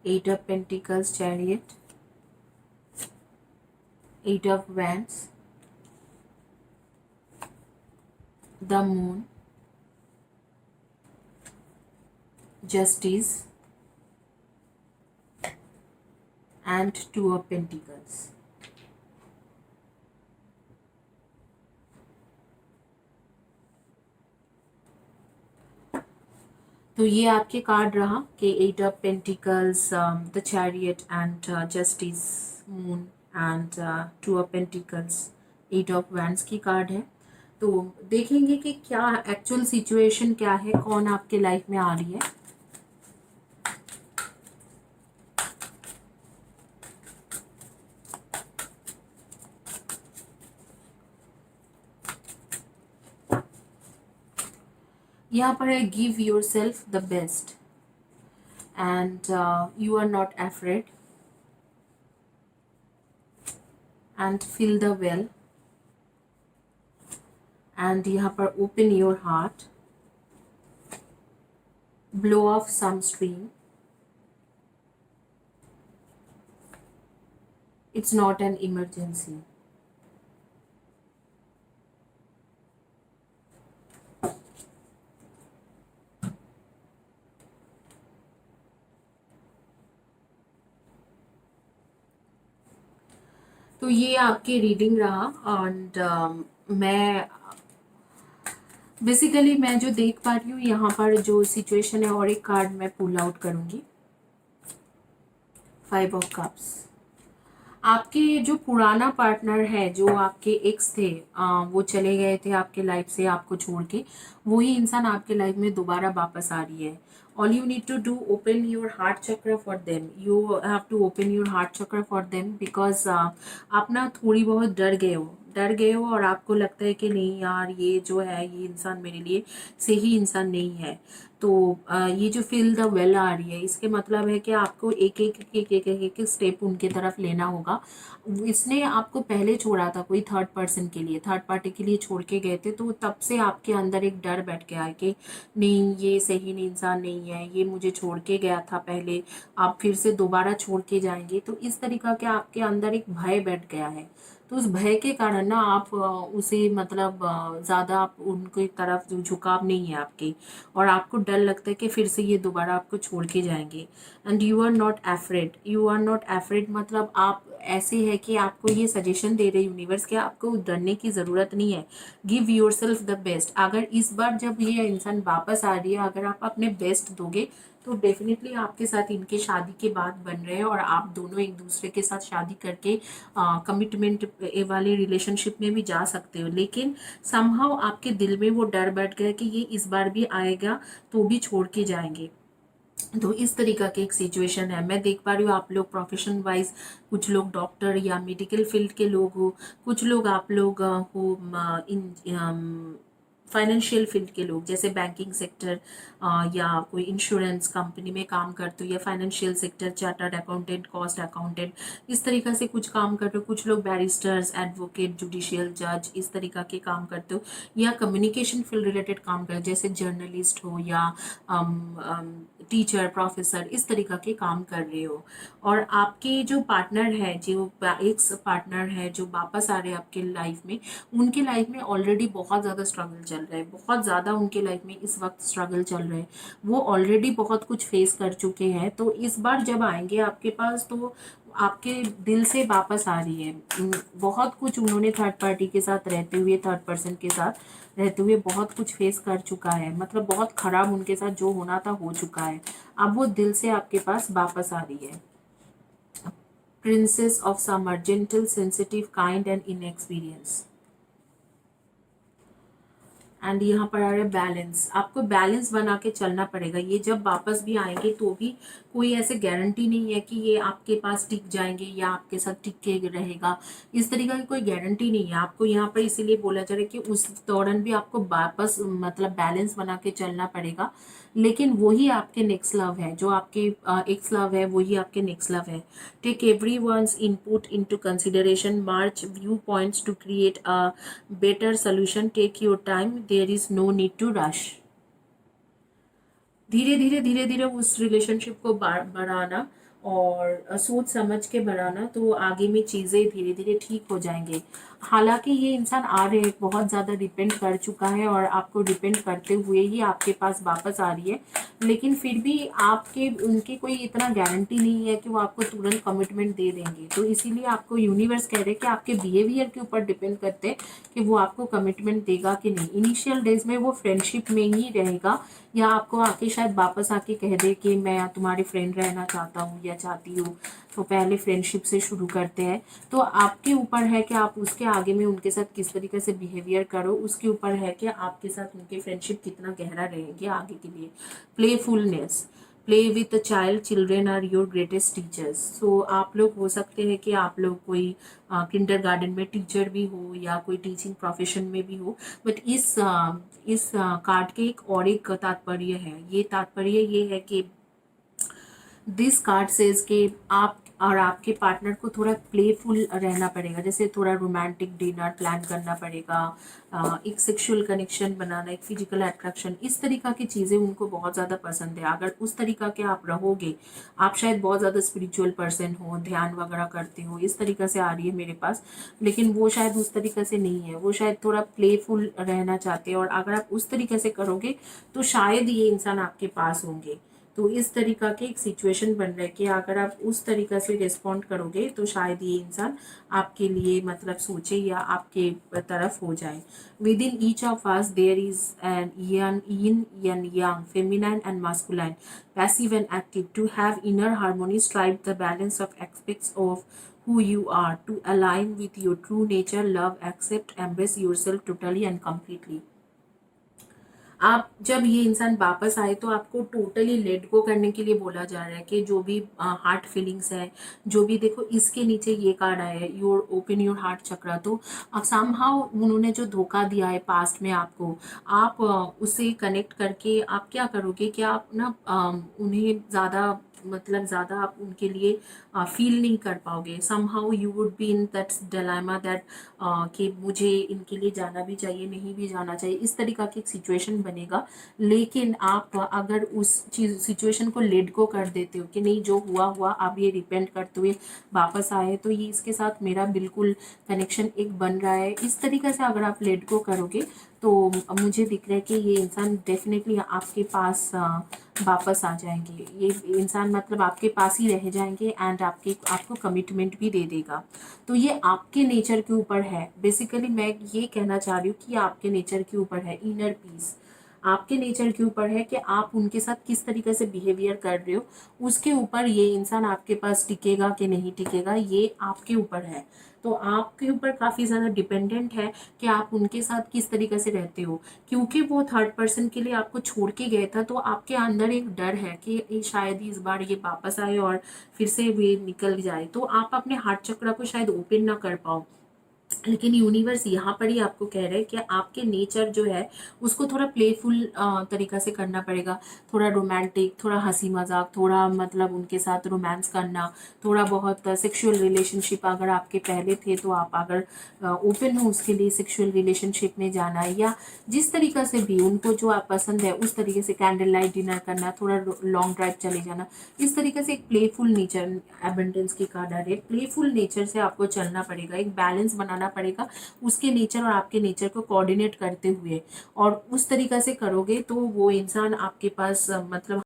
Eight of Pentacles, Chariot, Eight of Wands, the Moon, Justice, and Two of Pentacles. तो ये आपके card रहा कि eight of pentacles, the chariot and justice, moon and two of pentacles, eight of wands की card है। तो देखेंगे कि क्या एक्चुअल सिचुएशन क्या है, कौन आपके लाइफ में आ रही है। यहाँ पर है give yourself the best and you are not afraid and feel the well and यहाँ पर open your heart, blow off some steam. It's not an emergency. तो ये आपकी रीडिंग रहा एंड मैं बेसिकली मैं जो देख पा रही हूँ यहाँ पर जो सिचुएशन है, और एक कार्ड मैं पुल आउट करूँगी, फाइव ऑफ कप्स। आपके जो पुराना पार्टनर है, जो आपके एक्स थे, वो चले गए थे आपके लाइफ से आपको छोड़ के, वही इंसान आपके लाइफ में दोबारा वापस आ रही है। All you need to do open your heart chakra for them, you have to open your heart chakra for them because आप ना थोड़ी बहुत डर गए हो और आपको लगता है कि नहीं यार, ये जो है ये इंसान मेरे लिए सही इंसान नहीं है। तो ये जो फील द वेल आ रही है, इसके मतलब है कि आपको एक एक एक एक एक एक स्टेप उनके तरफ लेना होगा। इसने आपको पहले छोड़ा था कोई थर्ड पर्सन के लिए, थर्ड पार्टी के लिए छोड़ के गए थे, तो तब से आपके अंदर एक डर बैठ गया है कि नहीं, ये सही नहीं इंसान नहीं है, ये मुझे छोड़ के गया था पहले, आप फिर से दोबारा छोड़ के जाएंगे। तो इस तरीका के आपके अंदर एक भय बैठ गया है। तो उस भय के कारण ना आप उसे मतलब ज़्यादा आप उनकी तरफ जो झुकाव नहीं है आपके, और आपको डर लगता है कि फिर से ये दोबारा आपको छोड़ के जाएंगे। And you are not afraid, you are not afraid मतलब आप ऐसे है कि आपको ये सजेशन दे रहे यूनिवर्स कि आपको डरने की ज़रूरत नहीं है। Give yourself the best. अगर इस बार जब ये इंसान वापस आ रही है, अगर आप अपने बेस्ट दोगे तो डेफिनेटली आपके साथ इनके शादी के बाद बन रहे हैं, और आप दोनों एक दूसरे के साथ शादी करके कमिटमेंट वाले रिलेशनशिप में भी जा सकते हो। लेकिन समहाउ आपके दिल में वो डर बैठ गया कि ये इस बार भी आएगा तो भी छोड़ के जाएंगे। तो इस तरीका की एक सिचुएशन है। मैं देख पा रही हूँ आप लोग प्रोफेशन वाइज, कुछ लोग डॉक्टर या मेडिकल फील्ड के लोग हो, कुछ लोग आप लोग हो इन फाइनेंशियल फील्ड के लोग, जैसे बैंकिंग सेक्टर या कोई इंश्योरेंस कंपनी में काम करते हो, या financial sector, chartered accountant, cost accountant, इस तरीका से कुछ काम करते हो। कुछ लोग बैरिस्टर्स, एडवोकेट, जुडिशियल जज, इस तरीका के काम करते हो, या कम्युनिकेशन फील्ड रिलेटेड काम करते हो, जैसे जर्नलिस्ट हो या टीचर, प्रोफेसर, इस तरीका के काम कर रहे हो। और आपके जो पार्टनर है, जो एक्स पार्टनर है जो वापस आ रहे हैं आपके लाइफ में, उनके लाइफ में ऑलरेडी बहुत ज़्यादा स्ट्रगल चल रहा है, बहुत ज़्यादा उनके लाइफ में इस वक्त स्ट्रगल चल रहा है। वो ऑलरेडी बहुत कुछ फेस कर चुके हैं। तो इस बार जब आएंगे आपके पास तो आपके दिल से वापस आ रही है। बहुत कुछ उन्होंने थर्ड पार्टी के साथ रहते हुए, थर्ड पर्सन के साथ रहते हुए बहुत कुछ फेस कर चुका है, मतलब बहुत खराब उनके साथ जो होना था हो चुका है। अब वो दिल से आपके पास वापस आ रही है। Princess of summer, gentle, sensitive, kind and inexperience. And यहाँ पर आ रहा है बैलेंस। आपको बैलेंस बना के चलना पड़ेगा। ये जब वापस भी आएंगे तो भी कोई ऐसे गारंटी नहीं है कि ये आपके पास टिक जाएंगे या आपके साथ टिक के रहेगा, इस तरीका की कोई गारंटी नहीं है। आपको यहाँ पर इसीलिए बोला जा रहा है कि उस दौरान भी आपको वापस मतलब बैलेंस बना के चलना पड़ेगा। लेकिन वही आपके नेक्स्ट लव है, जो आपके एक्स लव है वही आपके नेक्स्ट लव है। Take everyone's input into consideration, march view points to create a better solution, take your time, there is no need to rush. धीरे धीरे उस रिलेशनशिप को बढ़ाना और सोच समझ के बनाना, तो आगे में चीज़ें धीरे धीरे ठीक हो जाएंगे। हालांकि ये इंसान आ रहे हैं, बहुत ज़्यादा डिपेंड कर चुका है और आपको डिपेंड करते हुए ही आपके पास वापस आ रही है, लेकिन फिर भी आपके उनकी कोई इतना गारंटी नहीं है कि वो आपको तुरंत कमिटमेंट दे देंगे। तो इसीलिए आपको यूनिवर्स कह रहे हैं कि आपके बिहेवियर के ऊपर डिपेंड करते हैं कि वो आपको कमिटमेंट देगा कि नहीं। इनिशियल डेज में वो फ्रेंडशिप में ही रहेगा, या आपको आके शायद वापस आके कह दे कि मैं तुम्हारे फ्रेंड रहना चाहता हूँ या चाहती हूँ, तो पहले फ्रेंडशिप से शुरू करते हैं। तो आपके ऊपर है कि आप उसके आगे में उनके साथ किस तरीके से बिहेवियर करो, उसके ऊपर है कि आपके साथ उनकी फ्रेंडशिप कितना गहरा रहेगी आगे के लिए। Playfulness, play with a child, children are your greatest teachers. So आप लोग हो सकते हैं कि आप लोग कोई किंडर गार्डन में टीचर भी हो या कोई टीचिंग प्रोफेशन में भी हो, बट इस कार्ड के एक तात्पर्य है। ये तात्पर्य ये है कि दिस कार्ड सेज कि आप और आपके पार्टनर को थोड़ा प्लेफुल रहना पड़ेगा, जैसे थोड़ा रोमांटिक डिनर प्लान करना पड़ेगा, एक सेक्सुअल कनेक्शन बनाना, एक फिजिकल अट्रैक्शन, इस तरीका की चीज़ें उनको बहुत ज़्यादा पसंद है। अगर उस तरीका के आप रहोगे, आप शायद बहुत ज़्यादा स्पिरिचुअल पर्सन हो, ध्यान वगैरह करते हो, इस तरीका से आ रही है मेरे पास, लेकिन वो शायद उस तरीके से नहीं है, वो शायद थोड़ा प्लेफुल रहना चाहते हैं। और अगर आप उस तरीके से करोगे तो शायद ये इंसान आपके पास होंगे। तो इस तरीका की एक सिचुएशन बन रहा है कि अगर आप उस तरीका से रिस्पॉन्ड करोगे तो शायद ये इंसान आपके लिए मतलब सोचे या आपके तरफ हो जाए। Within each of us there is an yin and yang, feminine and masculine, passive and active. To have inner harmony, strive the balance of aspects of who you are to align with your true nature. Love, accept, embrace yourself totally and completely. आप जब ये इंसान वापस आए तो आपको totally let go करने के लिए बोला जा रहा है कि जो भी हार्ट फीलिंग्स है, जो भी, देखो इसके नीचे ये कार्ड आया है, योर ओपन योर हार्ट चक्रा। तो समहाउ उन्होंने जो धोखा दिया है पास्ट में आपको, आप उससे कनेक्ट करके आप क्या करोगे कि आप ना उन्हें ज़्यादा मतलब ज़्यादा आप उनके लिए फील नहीं कर पाओगे। Somehow you would be in that dilemma that कि मुझे इनके लिए जाना भी चाहिए, नहीं भी जाना चाहिए, इस तरीका की एक सिचुएशन बनेगा। लेकिन आप अगर उस चीज सिचुएशन को लेट गो कर देते हो कि नहीं, जो हुआ हुआ, आप ये रिपेंट करते हुए वापस आए तो ये इसके साथ मेरा बिल्कुल कनेक्शन एक बन रहा है, इस तरीके से अगर आप लेट गो करोगे तो मुझे दिख रहा है कि ये इंसान डेफिनेटली आपके पास वापस आ जाएंगे। ये इंसान मतलब आपके पास ही रह जाएंगे एंड आपको कमिटमेंट भी दे देगा। तो ये आपके नेचर के ऊपर है। बेसिकली मैं ये कहना चाह रही हूँ कि आपके नेचर के ऊपर है, इनर पीस आपके नेचर के ऊपर है कि आप उनके साथ किस तरीके से बिहेवियर कर रहे हो, उसके ऊपर ये इंसान आपके पास टिकेगा कि नहीं टिकेगा, ये आपके ऊपर है। तो आपके ऊपर काफ़ी ज़्यादा डिपेंडेंट है कि आप उनके साथ किस तरीके से रहते हो। क्योंकि वो थर्ड पर्सन के लिए आपको छोड़ के गया था, तो आपके अंदर एक डर है कि ये शायद इस बार ये वापस आए और फिर से वे निकल जाए, तो आप अपने हार्ट चक्र को शायद ओपन ना कर पाओ। लेकिन यूनिवर्स यहाँ पर ही आपको कह रहे हैं कि आपके नेचर जो है उसको थोड़ा प्लेफुल तरीका से करना पड़ेगा, थोड़ा रोमांटिक, थोड़ा हंसी मजाक, थोड़ा मतलब उनके साथ रोमांस करना, थोड़ा बहुत सेक्सुअल रिलेशनशिप अगर आपके पहले थे तो आप अगर ओपन हो उसके लिए सेक्सुअल रिलेशनशिप में जाना, या जिस तरीका से भी उनको जो आप पसंद है उस तरीके से कैंडल लाइट डिनर करना, थोड़ा लॉन्ग ड्राइव चले जाना, इस तरीके से एक प्लेफुल नेचर, एबंडेंस की कार्ड आ रही है, प्लेफुल नेचर से आपको चलना पड़ेगा, एक बैलेंस बनाना पड़ेगा उसके नेचर और आपके नेचर को कोऑर्डिनेट करते हुए। और उस तरीका से करोगे तो वो इंसान आपके पास मतलब